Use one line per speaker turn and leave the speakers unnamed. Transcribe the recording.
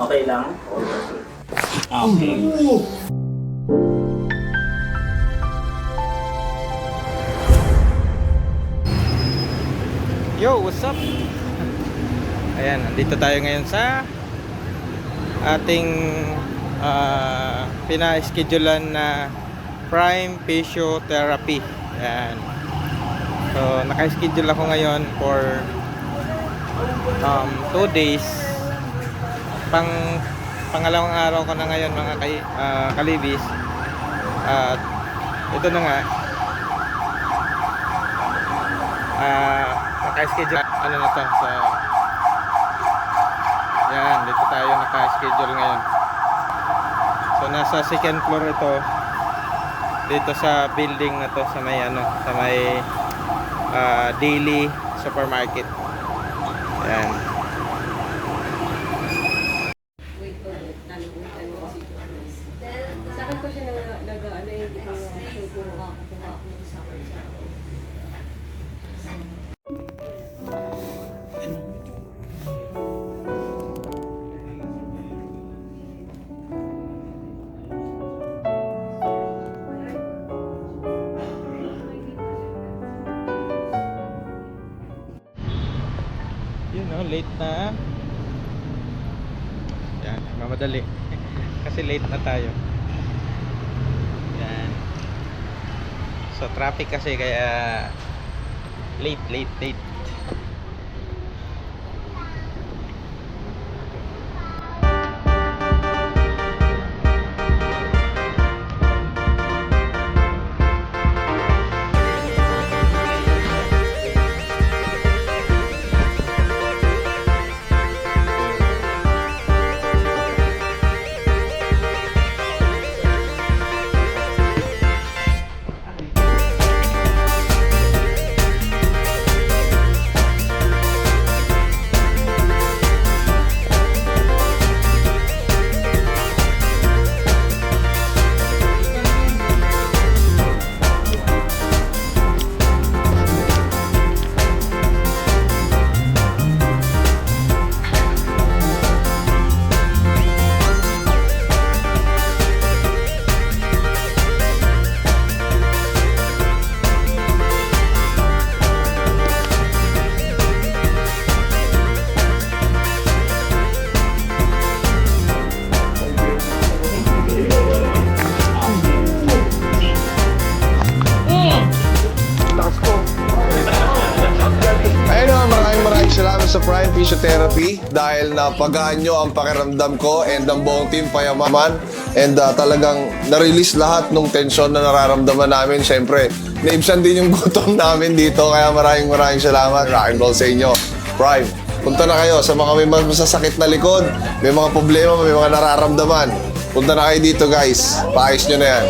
Okay lang? Okay.
Yo, what's up? Ayan, nandito tayo ngayon sa ating pina-schedulean na Prime Physiotherapy. Ayan. So, naka-schedule ako ngayon for 2 days. Pangalawang araw ko na ngayon mga kalibis. At ito na nga. Naka-schedule ano na to sa yan, dito tayo naka-schedule ngayon. So nasa second floor ito dito sa building na to sa may sa may Daily Supermarket. Yan.
Sa akin ko siya nag-ano yung show ko sa akin.
Yun late na. Yan, mamadali. Kasi late na tayo. Yan. So traffic kasi kaya late.
Maraming salamat sa Prime Physiotherapy dahil napagaan nyo ang pakiramdam ko and ang buong team Payamaman and talagang na-release lahat ng tension na nararamdaman namin. Siyempre, naibsan din yung gutom namin dito kaya maraming salamat. Rock and roll sa inyo. Prime, punta na kayo sa mga may masasakit na likod, may mga problema, may mga nararamdaman. Punta na kayo dito guys. Paayos nyo na yan.